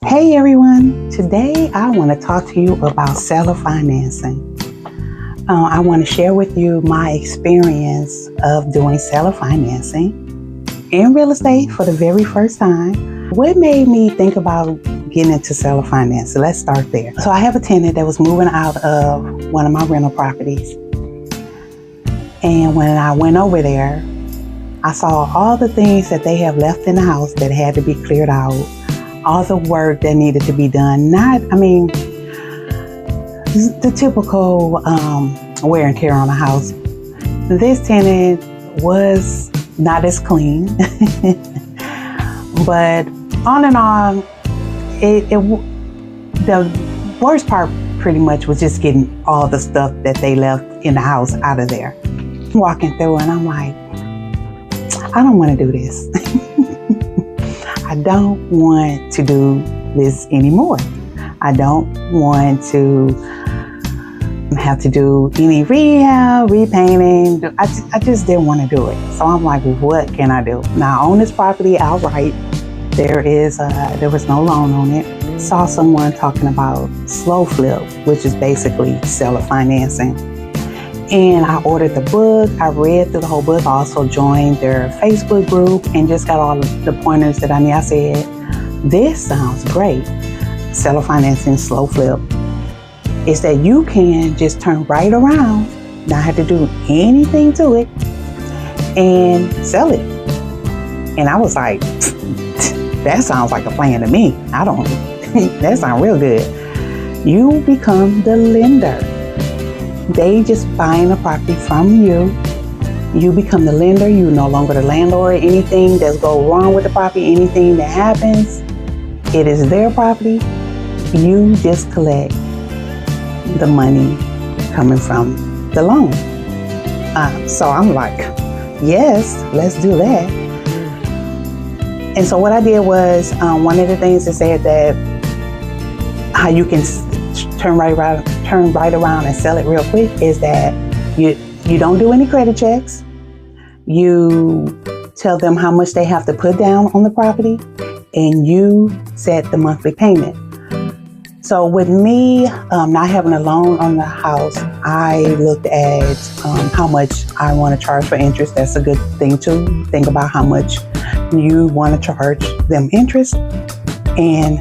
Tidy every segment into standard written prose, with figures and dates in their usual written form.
Hey everyone, today I want to talk to you about seller financing. I want to share with you my experience of doing seller financing in real estate for the very first time. What made me think about getting into seller financing? Let's start there. So I have a tenant that was moving out of one of my rental properties. And when I went over there, I saw all the things that they have left in the house that had to be cleared out. All the work that needed to be done. The typical wear and tear on a house. This tenant was not as clean, but on and on, the worst part pretty much was just getting all the stuff that they left in the house out of there. Walking through and I'm like, I don't want to do this. I don't want to do this anymore. I don't want to have to do any rehab, repainting. I just didn't want to do it. So I'm like, what can I do? Now I own this property outright. There was no loan on it. Saw someone talking about slow flip, which is basically seller financing. And I ordered the book. I read through the whole book. I also joined their Facebook group and just got all the pointers that I need. I said, this sounds great. Seller financing, slow flip. Is that you can just turn right around, not have to do anything to it, and sell it. And I was like, that sounds like a plan to me. That sounds real good. You become the lender. They just buying the property from you. You become the lender. You're no longer the landlord. Anything that's go wrong with the property, anything that happens, it is their property. You just collect the money coming from the loan. So I'm like, yes, let's do that. And so what I did was, one of the things that said that how you can turn right around and sell it real quick is that you don't do any credit checks. You tell them how much they have to put down on the property and you set the monthly payment. So with me not having a loan on the house, I looked at how much I want to charge for interest. That's a good thing to think about, how much you want to charge them interest. And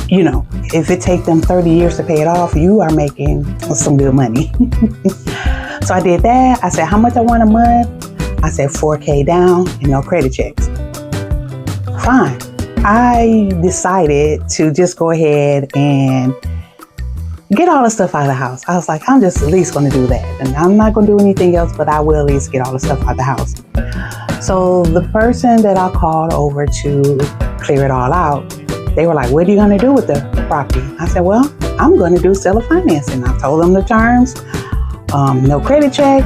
if it takes them 30 years to pay it off, you are making some good money. So I did that. I said, how much I want a month? I said $4,000 down and no credit checks. Fine. I decided to just go ahead and get all the stuff out of the house. I was like, I'm just at least going to do that. And I'm not going to do anything else, but I will at least get all the stuff out of the house. So the person that I called over to clear it all out, they were like, what are you going to do with the property? I said, well, I'm going to do seller financing. I told them the terms, no credit check,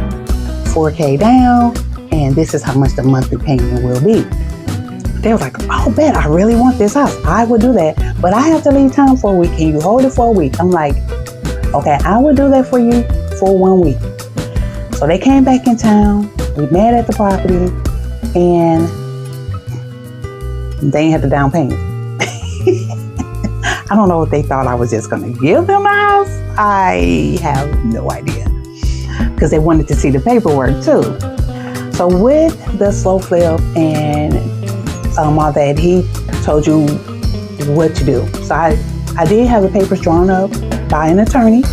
$4,000 down, and this is how much the monthly payment will be. They were like, oh, bet, I really want this house. I would do that, but I have to leave town for a week. Can you hold it for a week? I'm like, okay, I will do that for you for 1 week. So they came back in town. We met at the property, and they ain't had the down payment. I don't know if they thought I was just going to give them the house. I have no idea, because they wanted to see the paperwork too. So with the slow flip and all that, he told you what to do. So I did have the papers drawn up by an attorney,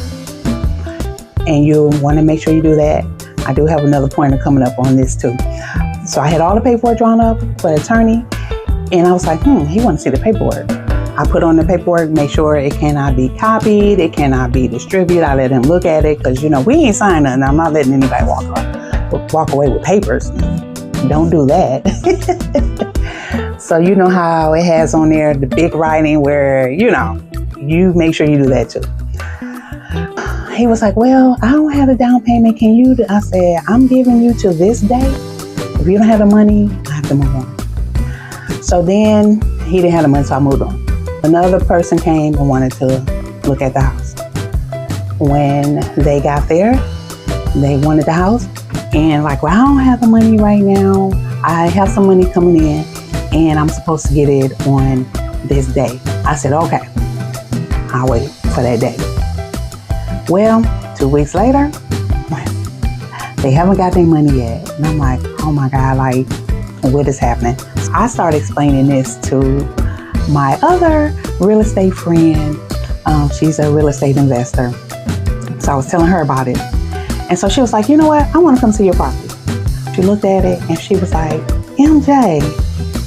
and you want to make sure you do that. I do have another pointer coming up on this too. So I had all the paperwork drawn up for the attorney, and I was like, he wants to see the paperwork. I put on the paperwork, make sure it cannot be copied, it cannot be distributed. I let him look at it, because we ain't signing nothing. I'm not letting anybody walk away with papers. Don't do that. So you know how it has on there the big writing where, you make sure you do that too. He was like, well, I don't have a down payment. Can you? I said, I'm giving you to this day. If you don't have the money, I have to move on. So then he didn't have the money, so I moved on. Another person came and wanted to look at the house. When they got there, they wanted the house. And like, well, I don't have the money right now. I have some money coming in, and I'm supposed to get it on this day. I said, okay, I'll wait for that day. Well, 2 weeks later, they haven't got their money yet. And I'm like, oh my God, like, what is happening? So I started explaining this to my other real estate friend. She's a real estate investor. So I was telling her about it. And so she was like, you know what? I want to come see your property. She looked at it and she was like, MJ,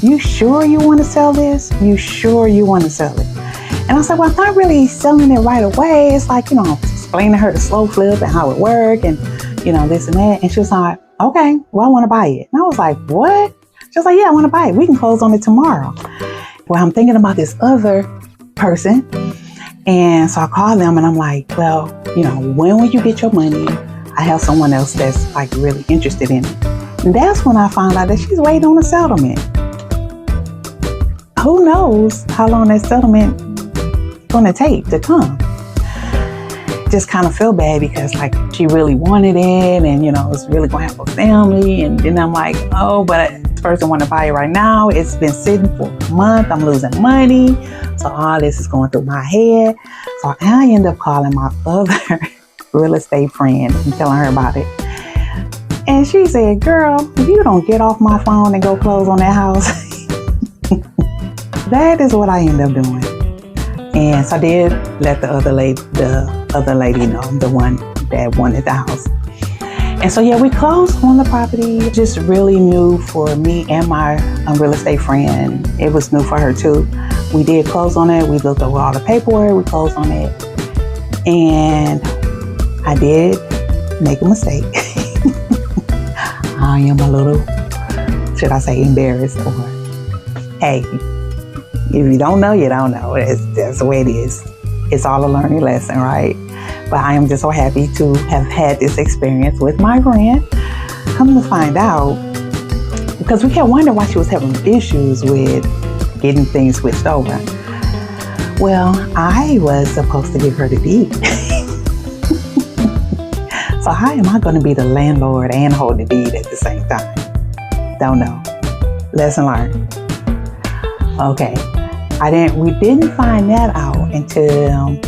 you sure you want to sell this? You sure you want to sell it? And I was like, well, I'm not really selling it right away. It's like, explaining to her the slow flip and how it worked and, this and that. And she was like, okay, well, I want to buy it. And I was like, what? She was like, yeah, I want to buy it. We can close on it tomorrow. Well, I'm thinking about this other person. And so I called them and I'm like, well, when will you get your money? I have someone else that's like really interested in it. And that's when I found out that she's waiting on a settlement. Who knows how long that settlement is going to take to come? Just kind of feel bad because like she really wanted it and, it's really going to have a family. And then I'm like, oh, but this person want to buy it right now. It's been sitting for a month. I'm losing money. So all this is going through my head. So I end up calling my other real estate friend and telling her about it. And she said, girl, if you don't get off my phone and go close on that house, that is what I end up doing. And so I did let the other lady know, the one that wanted the house. And so, yeah, we closed on the property. Just really new for me and my real estate friend. It was new for her too. We did close on it. We looked over all the paperwork. We closed on it. And I did make a mistake. I am a little, should I say, embarrassed, or hey, if you don't know, you don't know. That's the way it is. It's all a learning lesson, right? But I am just so happy to have had this experience with my friend. Come to find out, because we kept wondering why she was having issues with getting things switched over. Well, I was supposed to give her the deed. So how am I going to be the landlord and hold the deed at the same time? Don't know. Lesson learned. Okay. We didn't find that out until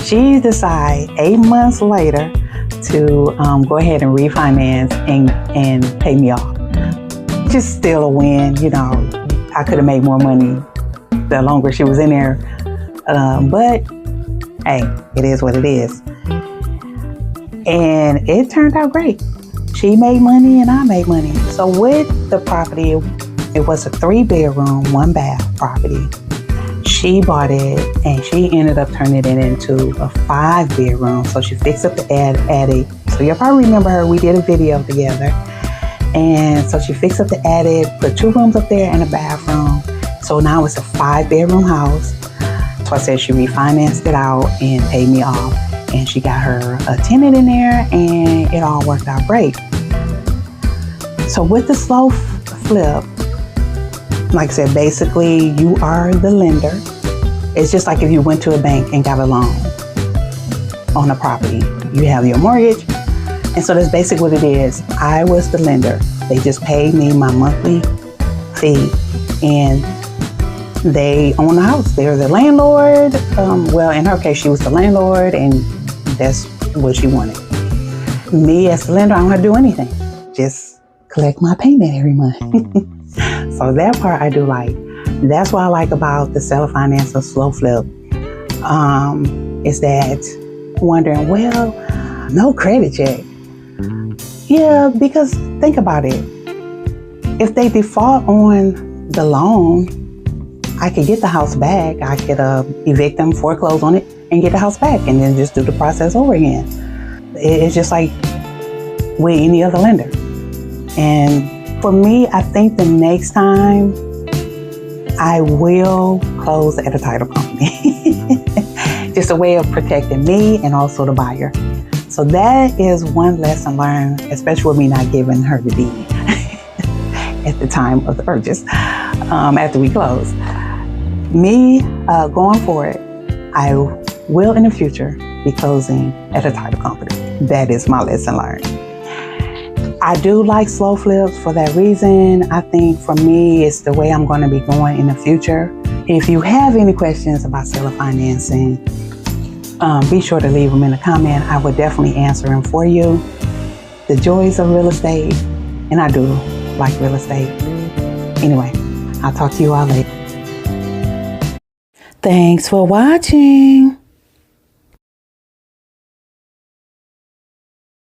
she decided 8 months later to go ahead and refinance and pay me off. Just still a win. I could have made more money the longer she was in there. But hey, it is what it is. And it turned out great. She made money and I made money. So with the property, it was a 3-bedroom, 1-bath property. She bought it and she ended up turning it into a 5-bedroom. So she fixed up the attic. So you'll probably remember her. We did a video together. And so she fixed up the attic, put 2 rooms up there and a bathroom. So now it's a 5-bedroom house. So I said she refinanced it out and paid me off. And she got her a tenant in there and it all worked out great. So with the slow flip, like I said, basically you are the lender. It's just like if you went to a bank and got a loan on a property. You have your mortgage. And so that's basically what it is. I was the lender. They just paid me my monthly fee and they own the house. They're the landlord. Well, in her case, she was the landlord and that's what she wanted. Me as the lender, I don't have to do anything. Just collect my payment every month. So that part I do like. That's what I like about the seller finance or slow flip. Is that wondering, well, no credit check. Yeah, because think about it. If they default on the loan, I could get the house back. I could evict them, foreclose on it, and get the house back, and then just do the process over again. It's just like with any other lender. And for me, I think the next time I will close at a title company. Just a way of protecting me and also the buyer. So that is one lesson learned, especially with me not giving her the deed at the time of the purchase, after we close. Me going forward, I will in the future be closing at a title company. That is my lesson learned. I do like slow flips for that reason. I think for me, it's the way I'm going to be going in the future. If you have any questions about seller financing, be sure to leave them in the comment. I would definitely answer them for you. The joys of real estate, and I do like real estate. Anyway, I'll talk to you all later. Thanks for watching.